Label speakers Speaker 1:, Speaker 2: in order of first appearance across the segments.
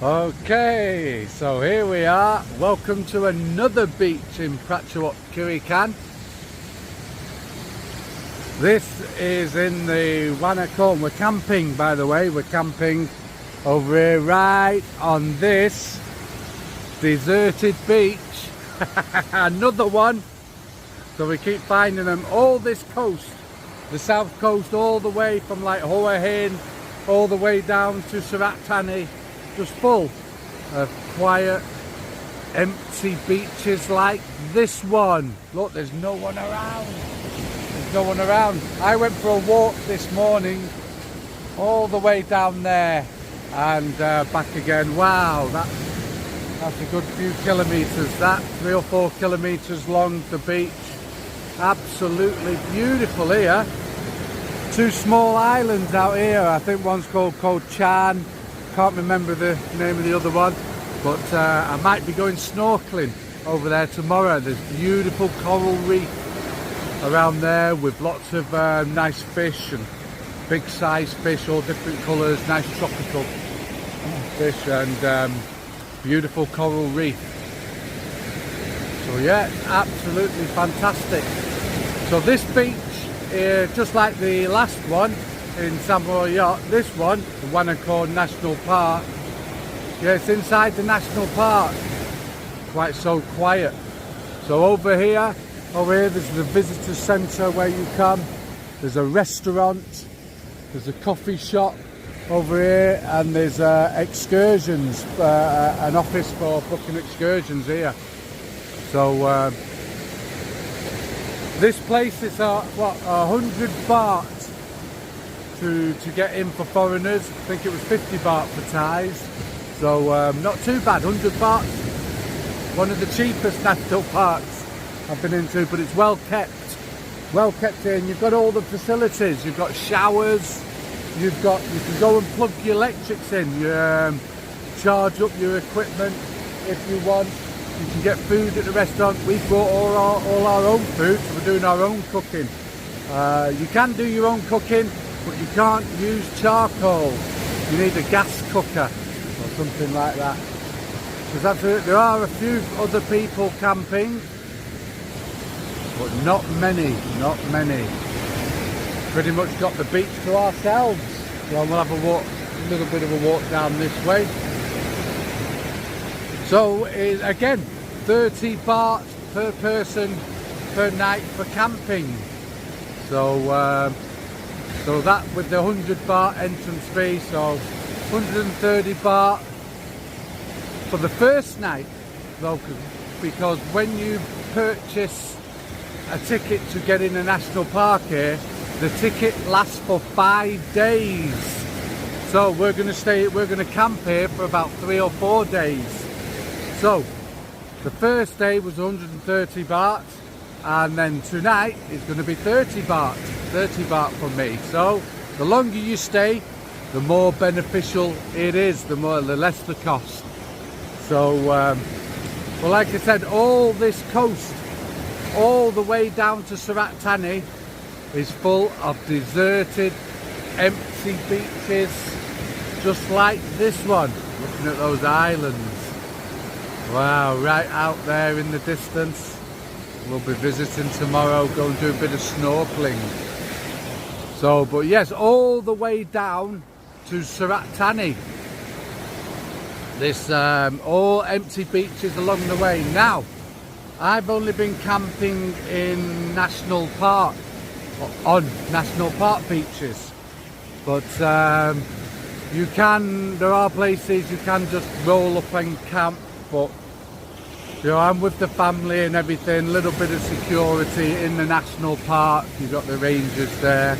Speaker 1: Okay, so here we are. Welcome to another beach in Prachuap Khiri Khan. This is in the Wanaakorn. We're camping, by the way. We're camping over here right on this deserted beach. Another one. So we keep finding them. All this coast, the south coast, all the way from like Hua Hin, all the way down to Surat Thani. Just full of quiet, empty beaches like this one. Look, there's no one around. There's no one around. I went for a walk this morning all the way down there and back again. Wow, that's a good few kilometres. That 3 or 4 kilometres long, the beach. Absolutely beautiful here. 2 small islands out here. I think one's called Koh Chan. Can't remember the name of the other one, but I might be going snorkeling over there tomorrow. There's beautiful coral reef around there with lots of nice fish and big size fish, all different colours, nice tropical fish and beautiful coral reef. So yeah, absolutely fantastic. So this beach, just like the last one in Samoa Yacht, this one, the Wanaakorn National Park, yeah, it's inside the national park, quite so quiet. So over here there's the visitor centre where you come, there's a restaurant, there's a coffee shop over here, and there's excursions, an office for booking excursions here. So this place is what, 100 baht to get in for foreigners. I think it was 50 baht for Thais, so not too bad. 100 baht, one of the cheapest national parks I've been into, but it's well kept in. You've got all the facilities, you've got showers, you can go and plug your electrics in, you charge up your equipment if you want. You can get food at the restaurant. We've brought all our own food, so we're doing our own cooking. You can do your own cooking, but you can't use charcoal. You need a gas cooker or something like that. Because there are a few other people camping, but not many. Pretty much got the beach to ourselves. So we'll have a little bit of a walk down this way. So again, 30 baht per person per night for camping. So so that with the 100 baht entrance fee, so 130 baht for the first night, though, because when you purchase a ticket to get in a national park here, the ticket lasts for 5 days. So we're going to camp here for about 3 or 4 days. So the first day was 130 baht, and then tonight is going to be 30 baht for me. So the longer you stay, the more beneficial it is, the less the cost. So well, like I said, all this coast all the way down to Surat Thani is full of deserted, empty beaches, just like this one. Looking at those islands, Wow, right out there in the distance. We'll be visiting tomorrow, go and do a bit of snorkeling. So, but yes, all the way down to Surat Thani. This all empty beaches along the way. Now, I've only been camping in national park, on national park beaches, but there are places you can just roll up and camp, but you know, I'm with the family and everything, a little bit of security in the national park. You've got the rangers there,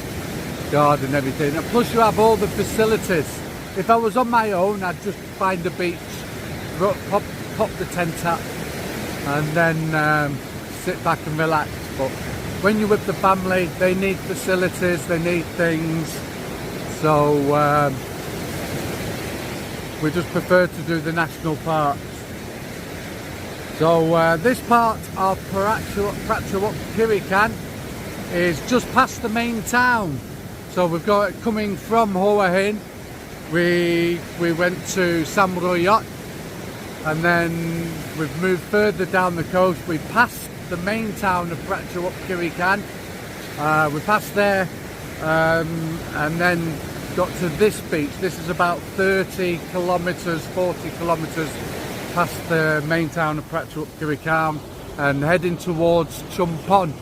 Speaker 1: guard and everything, and plus you have all the facilities. If I was on my own, I'd just find a beach, pop the tent up, and then sit back and relax. But when you're with the family, they need facilities, they need things, so we just prefer to do the national parks. So this part of Prachuap Khiri Khan is just past the main town. So we've got it coming from Hua Hin. We went to Samroyot, and then we've moved further down the coast. We passed the main town of Prachuap Khiri Khan. We passed there and then got to this beach. This is about 30 kilometres, 40 kilometres past the main town of Prachuap Khiri Khan and heading towards Chumpon.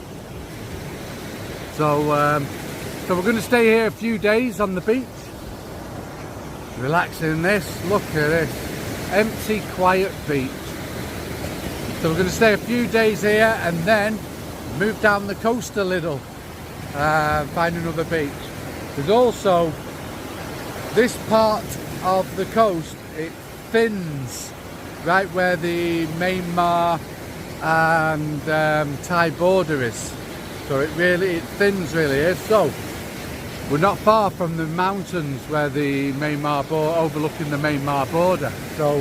Speaker 1: So we're going to stay here a few days on the beach, relaxing in this. Look at this empty, quiet beach. So we're going to stay a few days here and then move down the coast a little, find another beach. There's also this part of the coast, it thins right where the Myanmar and Thai border is. So it thins really is. So we're not far from the mountains where the Myanmar border, overlooking the Myanmar border. So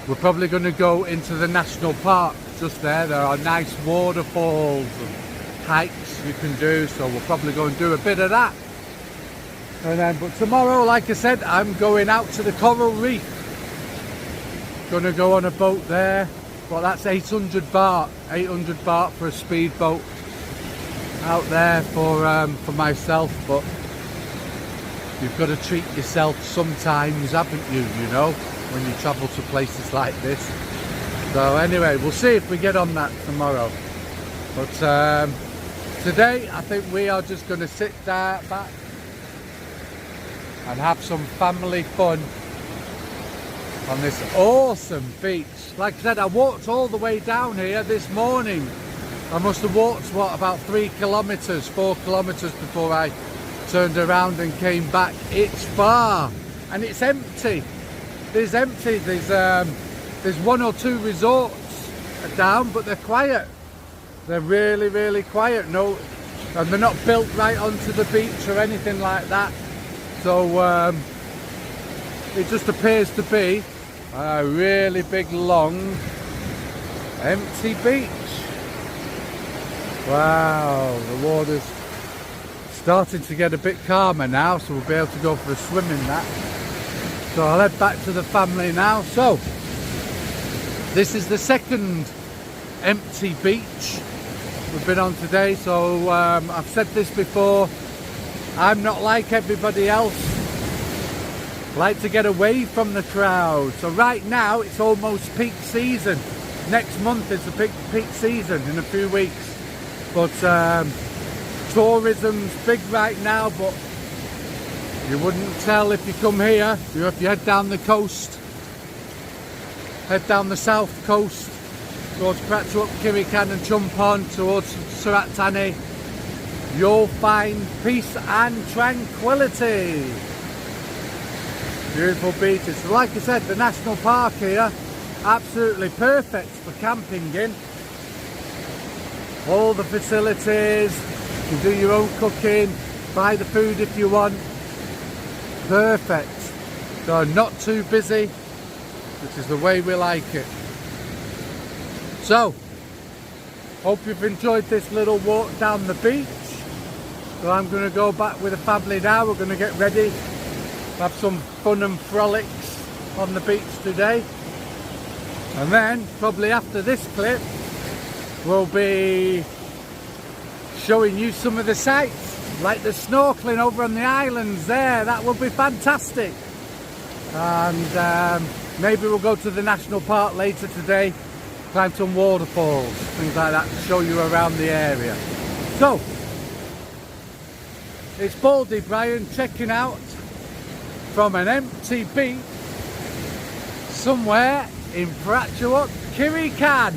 Speaker 1: we're probably going to go into the national park just there. There are nice waterfalls and hikes you can do. So we'll probably go and do a bit of that. And then, but tomorrow, like I said, I'm going out to the coral reef. Going to go on a boat there. Well, that's 800 baht. 800 baht for a speedboat out there for myself. But you've got to treat yourself sometimes, haven't you? You know, when you travel to places like this. So anyway, we'll see if we get on that tomorrow. But today, I think we are just going to sit back and have some family fun on this awesome beach. Like I said, I walked all the way down here this morning. I must have walked, what, about 3 kilometres, 4 kilometres before I turned around and came back. It's far and it's empty. There's empty. There's 1 or 2 resorts down, but they're quiet. They're really, really quiet. No, and they're not built right onto the beach or anything like that. So it just appears to be a really big, long, empty beach. Wow, the water's starting to get a bit calmer now, so we'll be able to go for a swim in that. So I'll head back to the family now. So this is the second empty beach we've been on today. So I've said this before, I'm not like everybody else. I like to get away from the crowd. So right now it's almost peak season. Next month is the peak season in a few weeks. But tourism's big right now, but you wouldn't tell if you come here. If you head down the coast, head down the south coast towards Prachuap Khiri Khan and Chumpon towards Surat Thani, you'll find peace and tranquility. Beautiful beaches. So like I said, the national park here, absolutely perfect for camping in. All the facilities, you can do your own cooking, buy the food if you want. Perfect. So not too busy, which is the way we like it. So, hope you've enjoyed this little walk down the beach. So I'm going to go back with the family now. We're going to get ready, have some fun and frolics on the beach today. And then probably after this clip we'll be showing you some of the sights, like the snorkeling over on the islands there. That will be fantastic. And maybe we'll go to the national park later today, climb some waterfalls, things like that, to show you around the area. So it's Baldy Brian checking out from an empty beach somewhere in Prachuap Khiri Khan.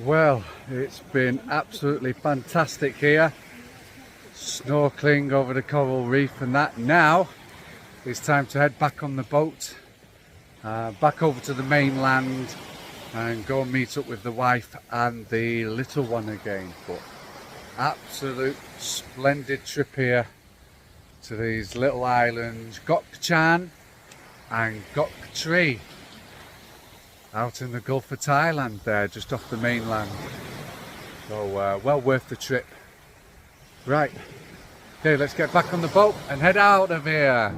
Speaker 1: Well, it's been absolutely fantastic here, snorkeling over the coral reef and that. Now it's time to head back on the boat, back over to the mainland and go and meet up with the wife and the little one again. But absolute splendid trip here to these little islands, Gok Chan and Gok Tree, out in the Gulf of Thailand there, just off the mainland. So well worth the trip. Right, okay, let's get back on the boat and head out of here.